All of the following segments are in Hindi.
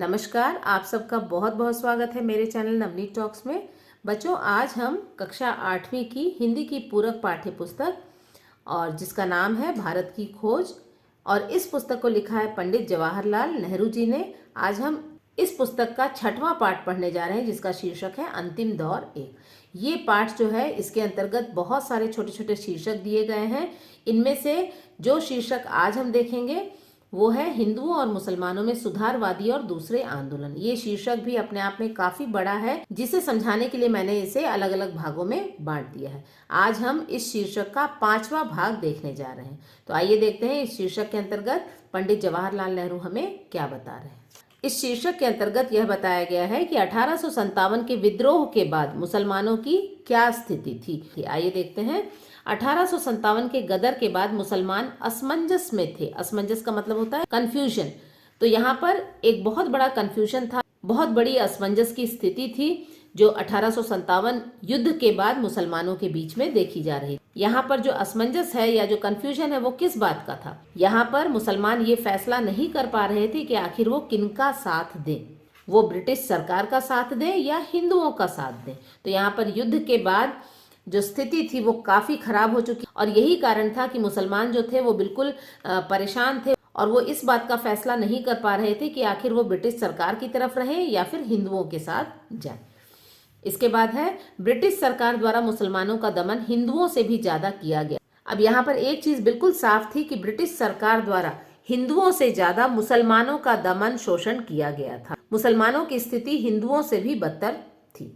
नमस्कार, आप सबका बहुत बहुत स्वागत है मेरे चैनल नवनीत टॉक्स में। बच्चों, आज हम कक्षा 8वीं की हिंदी की पूरक पाठ्य पुस्तक और जिसका नाम है भारत की खोज, और इस पुस्तक को लिखा है पंडित जवाहरलाल नेहरू जी ने। आज हम इस पुस्तक का 6वां पाठ पढ़ने जा रहे हैं जिसका शीर्षक है अंतिम दौर 1। ये पाठ जो है इसके अंतर्गत बहुत सारे छोटे छोटे शीर्षक दिए गए हैं। इनमें से जो शीर्षक आज हम देखेंगे वो है हिंदुओं और मुसलमानों में सुधारवादी और दूसरे आंदोलन। ये शीर्षक भी अपने आप में काफी बड़ा है, जिसे समझाने के लिए मैंने इसे अलग अलग भागों में बांट दिया है। आज हम इस शीर्षक का 5वां भाग देखने जा रहे हैं। तो आइए देखते हैं इस शीर्षक के अंतर्गत पंडित जवाहरलाल नेहरू हमें क्या बता रहे हैं। इस शीर्षक के अंतर्गत यह बताया गया है कि 1857 के विद्रोह के बाद मुसलमानों की क्या स्थिति थी। आइए देखते हैं। 1857 के गदर के बाद मुसलमान असमंजस में थे। असमंजस का मतलब होता है कंफ्यूजन। तो यहाँ पर एक बहुत बड़ा कंफ्यूजन था, बहुत बड़ी असमंजस की स्थिति थी जो 1857 युद्ध के बाद मुसलमानों के बीच में देखी जा रही। यहाँ पर जो असमंजस है या जो कंफ्यूजन है वो किस बात का था। यहाँ पर मुसलमान ये फैसला नहीं कर पा रहे थे कि आखिर वो किनका साथ दें, वो ब्रिटिश सरकार का साथ दें या हिंदुओं का साथ दें। तो यहाँ पर युद्ध के बाद जो स्थिति थी वो काफी खराब हो चुकी, और यही कारण था कि मुसलमान जो थे वो बिल्कुल परेशान थे और वो इस बात का फैसला नहीं कर पा रहे थे कि आखिर वो ब्रिटिश सरकार की तरफ रहें या फिर हिंदुओं के साथ जाएं। इसके बाद है ब्रिटिश सरकार द्वारा मुसलमानों का दमन हिंदुओं से भी ज्यादा किया गया। अब यहाँ पर एक चीज बिल्कुल साफ थी कि ब्रिटिश सरकार द्वारा हिंदुओं से ज्यादा मुसलमानों का दमन शोषण किया गया था। मुसलमानों की स्थिति हिंदुओं से भी बदतर थी।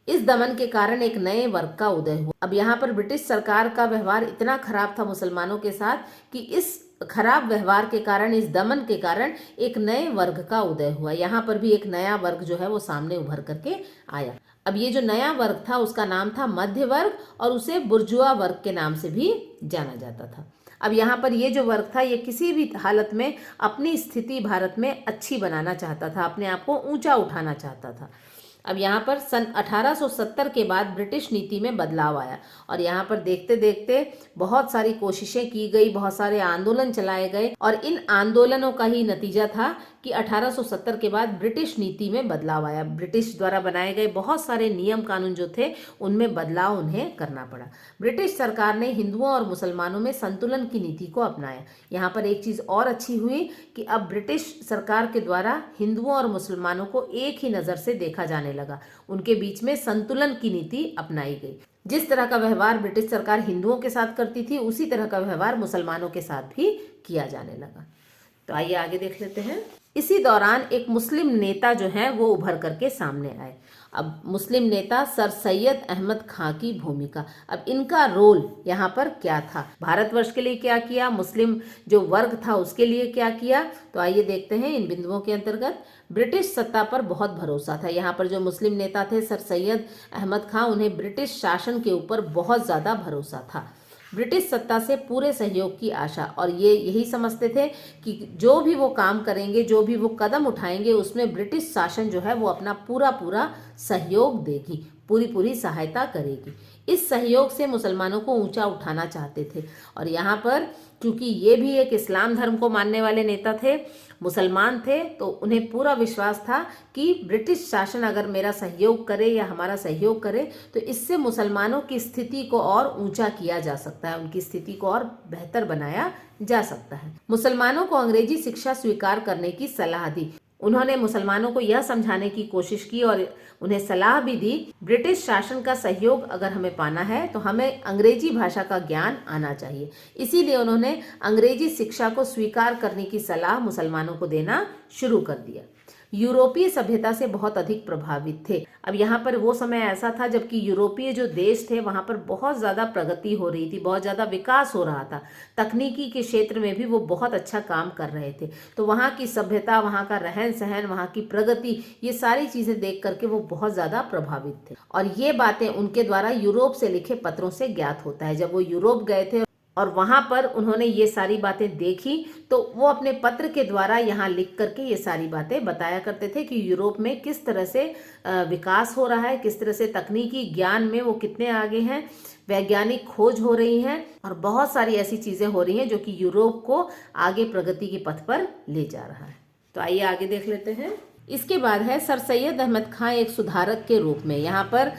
इस दमन के कारण एक नए वर्ग का उदय हुआ। अब यहाँ पर ब्रिटिश सरकार का व्यवहार इतना खराब था मुसलमानों के साथ कि इस खराब व्यवहार के कारण, इस दमन के कारण एक नए वर्ग का उदय हुआ। यहाँ पर भी एक नया वर्ग जो है वो सामने उभर करके आया। अब ये जो नया वर्ग था उसका नाम था मध्य वर्ग, और उसे बुर्जुआ वर्ग के नाम से भी जाना जाता था। अब यहाँ पर ये जो वर्ग था ये किसी भी हालत में अपनी स्थिति भारत में अच्छी बनाना चाहता था, अपने आप को ऊंचा उठाना चाहता था। अब यहाँ पर सन 1870 के बाद ब्रिटिश नीति में बदलाव आया, और यहाँ पर देखते देखते बहुत सारी कोशिशें की गई, बहुत सारे आंदोलन चलाए गए, और इन आंदोलनों का ही नतीजा था कि 1870 के बाद ब्रिटिश नीति में बदलाव आया। ब्रिटिश द्वारा बनाए गए बहुत सारे नियम कानून जो थे उनमें बदलाव उन्हें करना पड़ा। ब्रिटिश सरकार ने हिंदुओं और मुसलमानों में संतुलन की नीति को अपनाया। यहाँ पर एक चीज और अच्छी हुई कि अब ब्रिटिश सरकार के द्वारा हिंदुओं और मुसलमानों को एक ही नजर से देखा जाने लगा। उनके बीच में संतुलन की नीति अपनाई गई। जिस तरह का व्यवहार ब्रिटिश सरकार हिंदुओं के साथ करती थी उसी तरह का व्यवहार मुसलमानों के साथ भी किया जाने लगा। तो आइए आगे देख लेते हैं। इसी दौरान एक मुस्लिम नेता जो है वो उभर करके सामने आए। अब मुस्लिम नेता सर सैयद अहमद खां की भूमिका, अब इनका रोल यहाँ पर क्या था, भारतवर्ष के लिए क्या किया, मुस्लिम जो वर्ग था उसके लिए क्या किया। तो आइए देखते हैं इन बिंदुओं के अंतर्गत। ब्रिटिश सत्ता पर बहुत भरोसा था। यहाँ पर जो मुस्लिम नेता थे सर सैयद अहमद खां, उन्हें ब्रिटिश शासन के ऊपर बहुत ज्यादा भरोसा था। ब्रिटिश सत्ता से पूरे सहयोग की आशा, और ये यही समझते थे कि जो भी वो काम करेंगे, जो भी वो कदम उठाएंगे, उसमें ब्रिटिश शासन जो है वो अपना पूरा पूरा सहयोग देगी, पूरी पूरी सहायता करेगी। इस सहयोग से मुसलमानों को ऊंचा उठाना चाहते थे। और यहाँ पर क्योंकि ये भी एक इस्लाम धर्म को मानने वाले नेता थे, मुसलमान थे, तो उन्हें पूरा विश्वास था कि ब्रिटिश शासन अगर मेरा सहयोग करे या हमारा सहयोग करे तो इससे मुसलमानों की स्थिति को और ऊंचा किया जा सकता है, उनकी स्थिति को और बेहतर बनाया जा सकता है। मुसलमानों को अंग्रेजी शिक्षा स्वीकार करने की सलाह दी। उन्होंने मुसलमानों को यह समझाने की कोशिश की और उन्हें सलाह भी दी, ब्रिटिश शासन का सहयोग अगर हमें पाना है तो हमें अंग्रेजी भाषा का ज्ञान आना चाहिए। इसीलिए उन्होंने अंग्रेजी शिक्षा को स्वीकार करने की सलाह मुसलमानों को देना शुरू कर दिया। यूरोपीय सभ्यता से बहुत अधिक प्रभावित थे। अब यहाँ पर वो समय ऐसा था जबकि यूरोपीय जो देश थे वहाँ पर बहुत ज़्यादा प्रगति हो रही थी, बहुत ज़्यादा विकास हो रहा था, तकनीकी के क्षेत्र में भी वो बहुत अच्छा काम कर रहे थे। तो वहाँ की सभ्यता, वहाँ का रहन सहन, वहाँ की प्रगति, ये सारी चीज़ें देख करके वो बहुत ज़्यादा प्रभावित थे। और ये बातें उनके द्वारा यूरोप से लिखे पत्रों से ज्ञात होता है। जब वो यूरोप गए थे और वहां पर उन्होंने ये सारी बातें देखी तो वो अपने पत्र के द्वारा यहाँ लिख करके ये सारी बातें बताया करते थे कि यूरोप में किस तरह से विकास हो रहा है, किस तरह से तकनीकी ज्ञान में वो कितने आगे हैं, वैज्ञानिक खोज हो रही हैं और बहुत सारी ऐसी चीजें हो रही हैं जो कि यूरोप को आगे प्रगति के पथ पर ले जा रहा है। तो आइए आगे देख लेते हैं। इसके बाद है सर सैयद अहमद खां एक सुधारक के रूप में। यहाँ पर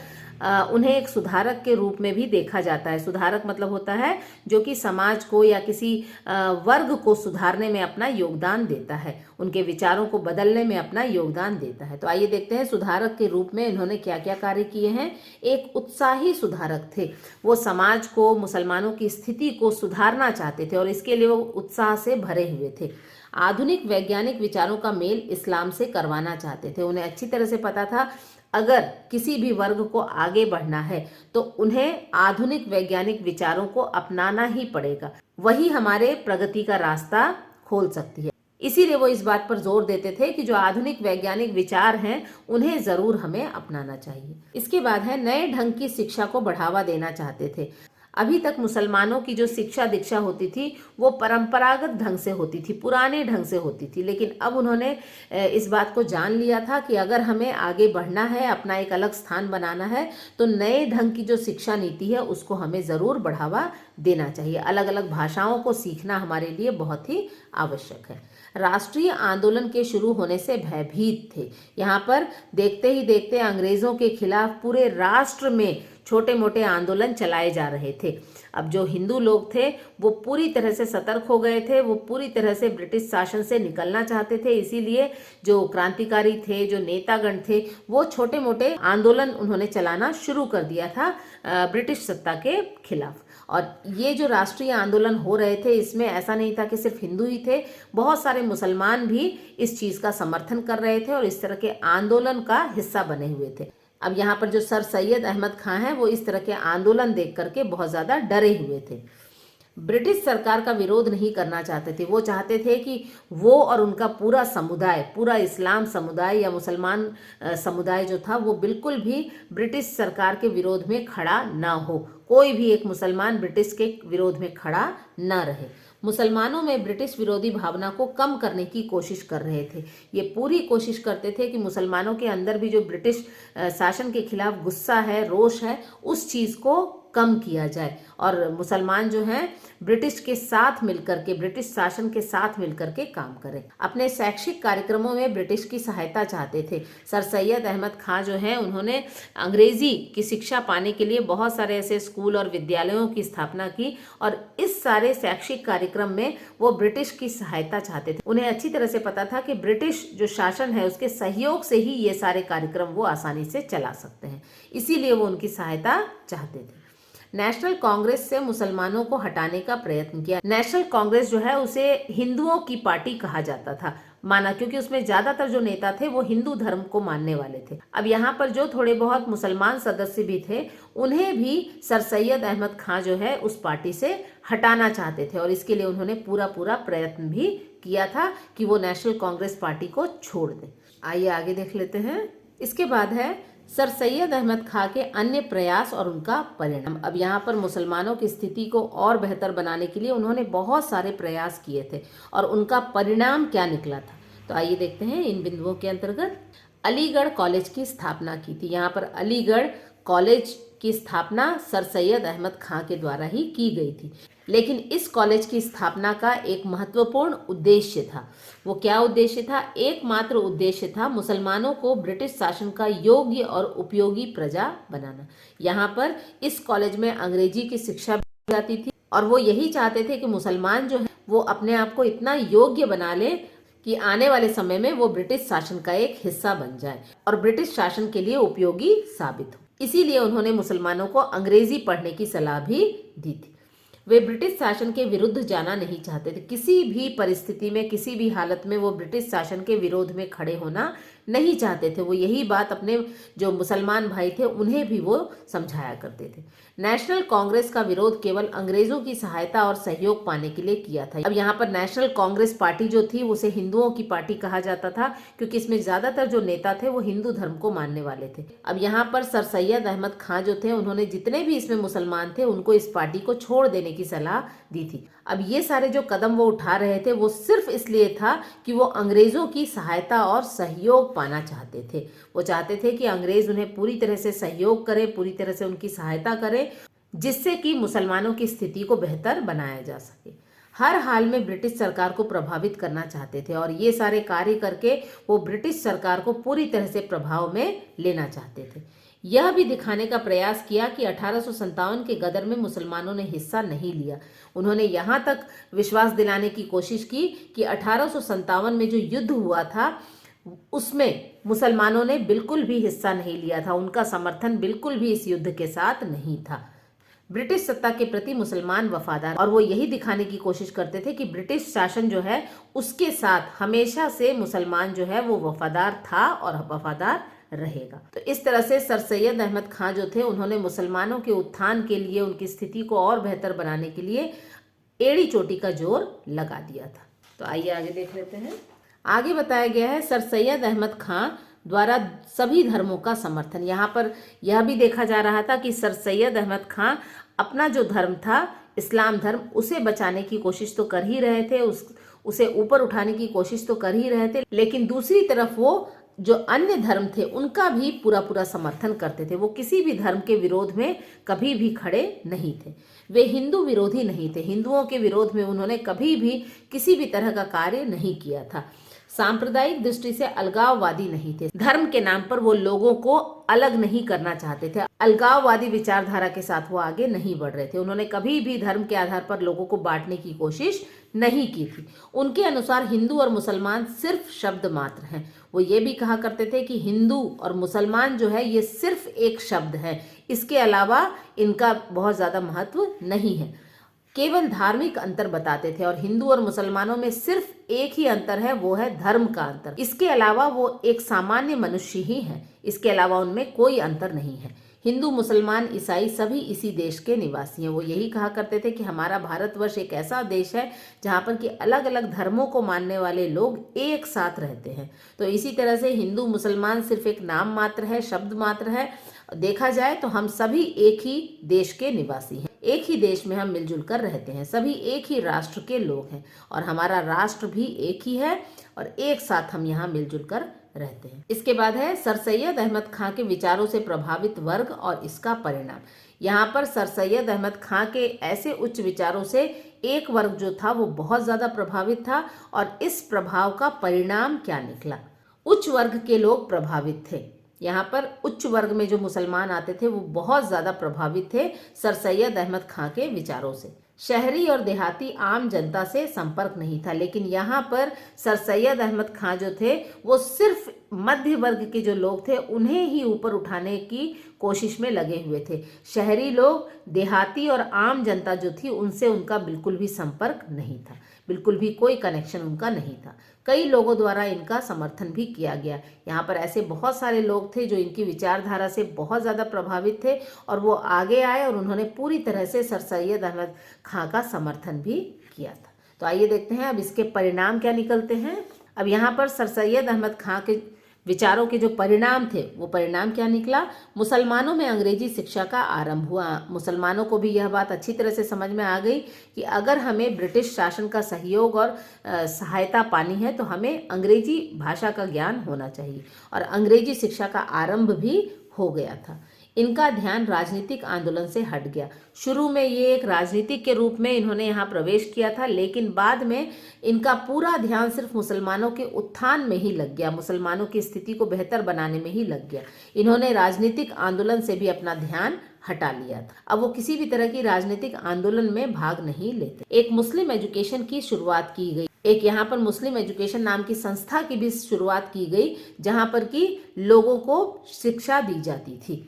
उन्हें एक सुधारक के रूप में भी देखा जाता है। सुधारक मतलब होता है जो कि समाज को या किसी वर्ग को सुधारने में अपना योगदान देता है, उनके विचारों को बदलने में अपना योगदान देता है। तो आइए देखते हैं सुधारक के रूप में इन्होंने क्या क्या कार्य किए हैं। एक उत्साही सुधारक थे, वो समाज को, मुसलमानों की स्थिति को सुधारना चाहते थे और इसके लिए वो उत्साह से भरे हुए थे। आधुनिक वैज्ञानिक विचारों का मेल इस्लाम से करवाना चाहते थे। उन्हें अच्छी तरह से पता था अगर किसी भी वर्ग को आगे बढ़ना है तो उन्हें आधुनिक वैज्ञानिक विचारों को अपनाना ही पड़ेगा, वही हमारे प्रगति का रास्ता खोल सकती है। इसीलिए वो इस बात पर जोर देते थे कि जो आधुनिक वैज्ञानिक विचार हैं उन्हें जरूर हमें अपनाना चाहिए। इसके बाद है नए ढंग की शिक्षा को बढ़ावा देना चाहते थे। अभी तक मुसलमानों की जो शिक्षा दीक्षा होती थी वो परंपरागत ढंग से होती थी, पुराने ढंग से होती थी, लेकिन अब उन्होंने इस बात को जान लिया था कि अगर हमें आगे बढ़ना है, अपना एक अलग स्थान बनाना है, तो नए ढंग की जो शिक्षा नीति है उसको हमें ज़रूर बढ़ावा देना चाहिए। अलग अलग भाषाओं को सीखना हमारे लिए बहुत ही आवश्यक है। राष्ट्रीय आंदोलन के शुरू होने से भयभीत थे। यहाँ पर देखते ही देखते अंग्रेज़ों के खिलाफ पूरे राष्ट्र में छोटे मोटे आंदोलन चलाए जा रहे थे। अब जो हिंदू लोग थे वो पूरी तरह से सतर्क हो गए थे, वो पूरी तरह से ब्रिटिश शासन से निकलना चाहते थे। इसीलिए जो क्रांतिकारी थे, जो नेतागण थे, वो छोटे मोटे आंदोलन उन्होंने चलाना शुरू कर दिया था ब्रिटिश सत्ता के खिलाफ। और ये जो राष्ट्रीय आंदोलन हो रहे थे इसमें ऐसा नहीं था कि सिर्फ हिंदू ही थे, बहुत सारे मुसलमान भी इस चीज़ का समर्थन कर रहे थे और इस तरह के आंदोलन का हिस्सा बने हुए थे। अब यहाँ पर जो सर सैयद अहमद खां हैं वो इस तरह के आंदोलन देख करके बहुत ज़्यादा डरे हुए थे। ब्रिटिश सरकार का विरोध नहीं करना चाहते थे। वो चाहते थे कि वो और उनका पूरा समुदाय, पूरा इस्लाम समुदाय या मुसलमान समुदाय जो था वो बिल्कुल भी ब्रिटिश सरकार के विरोध में खड़ा ना हो। कोई भी एक मुसलमान ब्रिटिश के विरोध में खड़ा ना रहे। मुसलमानों में ब्रिटिश विरोधी भावना को कम करने की कोशिश कर रहे थे। ये पूरी कोशिश करते थे कि मुसलमानों के अंदर भी जो ब्रिटिश शासन के खिलाफ गुस्सा है, रोष है, उस चीज़ को कम किया जाए और मुसलमान जो हैं ब्रिटिश के साथ मिलकर के, ब्रिटिश शासन के साथ मिलकर के काम करें। अपने शैक्षिक कार्यक्रमों में ब्रिटिश की सहायता चाहते थे। सर सैयद अहमद खां जो हैं उन्होंने अंग्रेजी की शिक्षा पाने के लिए बहुत सारे ऐसे स्कूल और विद्यालयों की स्थापना की और इस सारे शैक्षिक कार्यक्रम में वो ब्रिटिश की सहायता चाहते थे। उन्हें अच्छी तरह से पता था कि ब्रिटिश जो शासन है उसके सहयोग से ही ये सारे कार्यक्रम वो आसानी से चला सकते हैं, इसीलिए वो उनकी सहायता चाहते थे। नेशनल कांग्रेस से मुसलमानों को हटाने का प्रयत्न किया। नेशनल कांग्रेस जो है उसे हिंदुओं की पार्टी कहा जाता था, माना, क्योंकि उसमें ज्यादातर जो नेता थे वो हिंदू धर्म को मानने वाले थे। अब यहाँ पर जो थोड़े बहुत मुसलमान सदस्य भी थे उन्हें भी सर सैयद अहमद खां जो है उस पार्टी से हटाना चाहते थे और इसके लिए उन्होंने पूरा प्रयत्न भी किया था कि वो नेशनल कांग्रेस पार्टी को छोड़ दें। आइए आगे देख लेते हैं। इसके बाद है सर सैयद अहमद खां के अन्य प्रयास और उनका परिणाम। अब यहाँ पर मुसलमानों की स्थिति को और बेहतर बनाने के लिए उन्होंने बहुत सारे प्रयास किए थे और उनका परिणाम क्या निकला था, तो आइए देखते हैं। इन बिंदुओं के अंतर्गत अलीगढ़ कॉलेज की स्थापना की थी। यहाँ पर अलीगढ़ कॉलेज की स्थापना सर सैयद अहमद खां के द्वारा ही की गई थी, लेकिन इस कॉलेज की स्थापना का एक महत्वपूर्ण उद्देश्य था। वो क्या उद्देश्य था? एकमात्र उद्देश्य था मुसलमानों को ब्रिटिश शासन का योग्य और उपयोगी प्रजा बनाना। यहाँ पर इस कॉलेज में अंग्रेजी की शिक्षा दी जाती थी और वो यही चाहते थे कि मुसलमान जो है वो अपने आप को इतना योग्य बना ले कि आने वाले समय में वो ब्रिटिश शासन का एक हिस्सा बन जाए और ब्रिटिश शासन के लिए उपयोगी साबित हो। इसीलिए उन्होंने मुसलमानों को अंग्रेजी पढ़ने की सलाह भी दी थी। वे ब्रिटिश शासन के विरुद्ध जाना नहीं चाहते थे। किसी भी परिस्थिति में, किसी भी हालत में वो ब्रिटिश शासन के विरोध में खड़े होना नहीं चाहते थे। वो यही बात अपने जो मुसलमान भाई थे उन्हें भी वो समझाया करते थे। नेशनल कांग्रेस का विरोध केवल अंग्रेजों की सहायता और सहयोग पाने के लिए किया था। अब यहाँ पर नेशनल कांग्रेस पार्टी जो थी उसे हिंदुओं की पार्टी कहा जाता था, क्योंकि इसमें ज्यादातर जो नेता थे वो हिंदू धर्म को मानने वाले थे। अब यहाँ पर सर सैयद अहमद खां जो थे उन्होंने जितने भी इसमें मुसलमान थे उनको इस पार्टी को छोड़ देने की सलाह दी थी। अब ये सारे जो कदम वो उठा रहे थे वो सिर्फ इसलिए था कि वो अंग्रेजों की सहायता और सहयोग पाना चाहते थे। वो चाहते थे कि अंग्रेज उन्हें पूरी तरह से सहयोग करे, पूरी तरह से उनकी सहायता करे, जिससे कि मुसलमानों की स्थिति को बेहतर बनाया जा सके। हर हाल में ब्रिटिश सरकार को प्रभावित करना चाहते थे और ये सारे कार्य करके वो ब्रिटिश सरकार को पूरी तरह से प्रभाव में लेना चाहते थे। यह भी दिखाने का प्रयास किया कि 1857 के गदर में मुसलमानों ने हिस्सा नहीं लिया। उन्होंने यहाँ तक विश्वास दिलाने की कोशिश की कि 1857 में जो युद्ध हुआ था उसमें मुसलमानों ने बिल्कुल भी हिस्सा नहीं लिया था, उनका समर्थन बिल्कुल भी इस युद्ध के साथ नहीं था। ब्रिटिश सत्ता के प्रति मुसलमान वफादार, और वो यही दिखाने की कोशिश करते थे कि ब्रिटिश शासन जो है उसके साथ हमेशा से मुसलमान जो है वो वफादार था और वफादार रहेगा। तो इस तरह से सर सैयद अहमद खां जो थे उन्होंने मुसलमानों के उत्थान के लिए, उनकी स्थिति को और बेहतर बनाने के लिए एड़ी चोटी का जोर लगा दिया था। तो आइए आगे देख लेते हैं। आगे बताया गया है सर सैयद अहमद खां द्वारा सभी धर्मों का समर्थन। यहाँ पर यह भी देखा जा रहा था कि सर सैयद अहमद खां अपना जो धर्म था इस्लाम धर्म, उसे बचाने की कोशिश तो कर ही रहे थे, उसे ऊपर उठाने की कोशिश तो कर ही रहे थे, लेकिन दूसरी तरफ वो जो अन्य धर्म थे उनका भी पूरा पूरा समर्थन करते थे। वो किसी भी धर्म के विरोध में कभी भी खड़े नहीं थे। वे हिंदू विरोधी नहीं थे, हिंदुओं के विरोध में उन्होंने कभी भी किसी भी तरह का कार्य नहीं किया था। सांप्रदायिक दृष्टि से अलगाववादी नहीं थे। धर्म के नाम पर वो लोगों को अलग नहीं करना चाहते थे। अलगाववादी विचारधारा के साथ वो आगे नहीं बढ़ रहे थे। उन्होंने कभी भी धर्म के आधार पर लोगों को बांटने की कोशिश नहीं की थी। उनके अनुसार हिंदू और मुसलमान सिर्फ शब्द मात्र हैं। वो ये भी कहा करते थे कि हिंदू और मुसलमान जो है ये सिर्फ एक शब्द है, इसके अलावा इनका बहुत ज़्यादा महत्व नहीं है। केवल धार्मिक अंतर बताते थे और हिंदू और मुसलमानों में सिर्फ एक ही अंतर है, वो है धर्म का अंतर। इसके अलावा वो एक सामान्य मनुष्य ही है, इसके अलावा उनमें कोई अंतर नहीं है। हिंदू, मुसलमान, ईसाई सभी इसी देश के निवासी हैं। वो यही कहा करते थे कि हमारा भारतवर्ष एक ऐसा देश है जहाँ पर कि अलग अलग धर्मों को मानने वाले लोग एक साथ रहते हैं। तो इसी तरह से हिंदू मुसलमान सिर्फ एक नाम मात्र है, शब्द मात्र है। देखा जाए तो हम सभी एक ही देश के निवासी हैं, एक ही देश में हम मिलजुल कर रहते हैं, सभी एक ही राष्ट्र के लोग हैं और हमारा राष्ट्र भी एक ही है और एक साथ हम यहाँ मिलजुल कर रहते हैं। इसके बाद है सर सैयद अहमद खां के विचारों से प्रभावित वर्ग और इसका परिणाम। यहाँ पर सर सैयद अहमद खां के ऐसे उच्च विचारों से एक वर्ग जो था वो बहुत ज्यादा प्रभावित था और इस प्रभाव का परिणाम क्या निकला। उच्च वर्ग के लोग प्रभावित थे। यहाँ पर उच्च वर्ग में जो मुसलमान आते थे वो बहुत ज़्यादा प्रभावित थे सर सैयद अहमद खां के विचारों से। शहरी और देहाती आम जनता से संपर्क नहीं था, लेकिन यहाँ पर सर सैयद अहमद खां जो थे वो सिर्फ मध्य वर्ग के जो लोग थे उन्हें ही ऊपर उठाने की कोशिश में लगे हुए थे। शहरी लोग, देहाती और आम जनता जो थी उनसे उनका बिल्कुल भी संपर्क नहीं था, बिल्कुल भी कोई कनेक्शन उनका नहीं था। कई लोगों द्वारा इनका समर्थन भी किया गया। यहाँ पर ऐसे बहुत सारे लोग थे जो इनकी विचारधारा से बहुत ज़्यादा प्रभावित थे और वो आगे आए और उन्होंने पूरी तरह से सर सैयद अहमद खां का समर्थन भी किया था। तो आइए देखते हैं अब इसके परिणाम क्या निकलते हैं। अब यहाँ पर सर सैयद अहमद खां के विचारों के जो परिणाम थे वो परिणाम क्या निकला। मुसलमानों में अंग्रेजी शिक्षा का आरंभ हुआ। मुसलमानों को भी यह बात अच्छी तरह से समझ में आ गई कि अगर हमें ब्रिटिश शासन का सहयोग और सहायता पानी है तो हमें अंग्रेजी भाषा का ज्ञान होना चाहिए और अंग्रेजी शिक्षा का आरंभ भी हो गया था। इनका ध्यान राजनीतिक आंदोलन से हट गया। शुरू में ये एक राजनीतिक के रूप में इन्होंने यहाँ प्रवेश किया था, लेकिन बाद में इनका पूरा ध्यान सिर्फ मुसलमानों के उत्थान में ही लग गया, मुसलमानों की स्थिति को बेहतर बनाने में ही लग गया। इन्होंने राजनीतिक आंदोलन से भी अपना ध्यान हटा लिया था। अब वो किसी भी तरह की राजनीतिक आंदोलन में भाग नहीं लेते। एक मुस्लिम एजुकेशन की शुरुआत की गई। एक यहाँ पर मुस्लिम एजुकेशन नाम की संस्था की भी शुरुआत की गई जहाँ पर कि लोगों को शिक्षा दी जाती थी।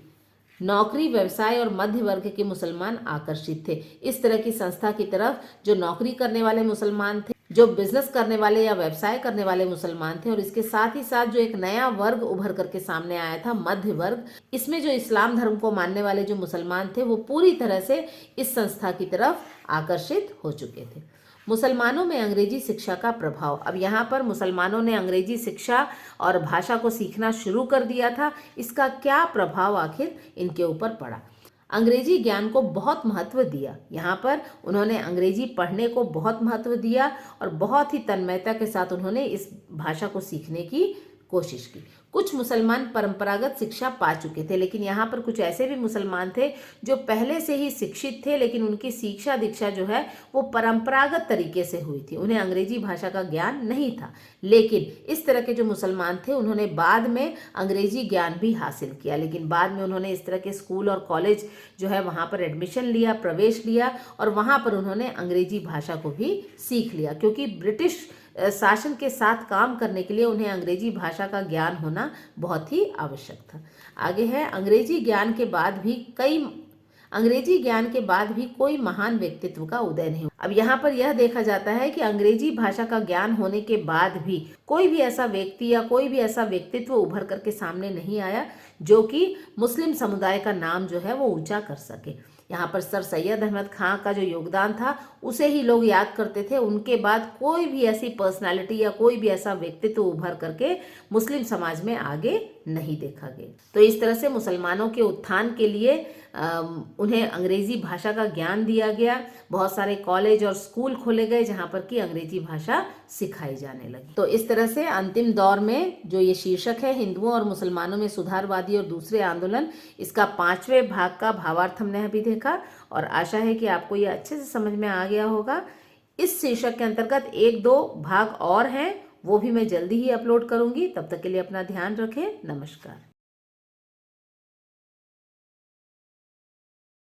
नौकरी, व्यवसाय और मध्य वर्ग के मुसलमान आकर्षित थे। इस तरह की संस्था की तरफ जो नौकरी करने वाले मुसलमान थे, जो बिजनेस करने वाले या व्यवसाय करने वाले मुसलमान थे, और इसके साथ ही साथ जो एक नया वर्ग उभर करके सामने आया था, मध्य वर्ग, इसमें जो इस्लाम धर्म को मानने वाले जो मुसलमान थे वो पूरी तरह से इस संस्था की तरफ आकर्षित हो चुके थे। मुसलमानों में अंग्रेजी शिक्षा का प्रभाव। अब यहाँ पर मुसलमानों ने अंग्रेजी शिक्षा और भाषा को सीखना शुरू कर दिया था। इसका क्या प्रभाव आखिर इनके ऊपर पड़ा। अंग्रेजी ज्ञान को बहुत महत्व दिया। यहाँ पर उन्होंने अंग्रेजी पढ़ने को बहुत महत्व दिया और बहुत ही तन्मयता के साथ उन्होंने इस भाषा को सीखने की कोशिश की। कुछ मुसलमान परंपरागत शिक्षा पा चुके थे, लेकिन यहाँ पर कुछ ऐसे भी मुसलमान थे जो पहले से ही शिक्षित थे, लेकिन उनकी शिक्षा दीक्षा जो है वो परंपरागत तरीके से हुई थी, उन्हें अंग्रेजी भाषा का ज्ञान नहीं था। लेकिन इस तरह के जो मुसलमान थे उन्होंने बाद में अंग्रेजी ज्ञान भी हासिल किया, लेकिन बाद में उन्होंने इस तरह के स्कूल और कॉलेज जो है वहाँ पर एडमिशन लिया, प्रवेश लिया, और वहाँ पर उन्होंने अंग्रेजी भाषा को भी सीख लिया, क्योंकि ब्रिटिश शासन के साथ काम करने के लिए उन्हें अंग्रेजी भाषा का ज्ञान होना बहुत ही आवश्यक था। आगे है, अंग्रेजी ज्ञान के बाद भी कोई महान व्यक्तित्व का उदय नहीं हुआ। अब यहाँ पर यह देखा जाता है कि अंग्रेजी भाषा का ज्ञान होने के बाद भी कोई भी ऐसा व्यक्ति या कोई भी ऐसा व्यक्तित्व उभर करके सामने नहीं आया जो कि मुस्लिम समुदाय का नाम जो है वो ऊंचा कर सके। यहाँ पर सर सैयद अहमद खां का जो योगदान था उसे ही लोग याद करते थे, उनके बाद कोई भी ऐसी पर्सनालिटी या कोई भी ऐसा व्यक्तित्व उभर करके मुस्लिम समाज में आगे नहीं देखा गया। तो इस तरह से मुसलमानों के उत्थान के लिए उन्हें अंग्रेजी भाषा का ज्ञान दिया गया, बहुत सारे कॉलेज और स्कूल खोले गए जहाँ पर कि अंग्रेजी भाषा सिखाई जाने लगी। तो इस तरह से अंतिम दौर में जो ये शीर्षक है, हिंदुओं और मुसलमानों में सुधारवादी और दूसरे आंदोलन, इसका 5वें भाग का भावार्थ हमने अभी देखा, और आशा है कि आपको ये अच्छे से समझ में आ गया होगा। इस शीर्षक के अंतर्गत 1-2 भाग और हैं, वो भी मैं जल्दी ही अपलोड करूंगी। तब तक के लिए अपना ध्यान रखें। नमस्कार।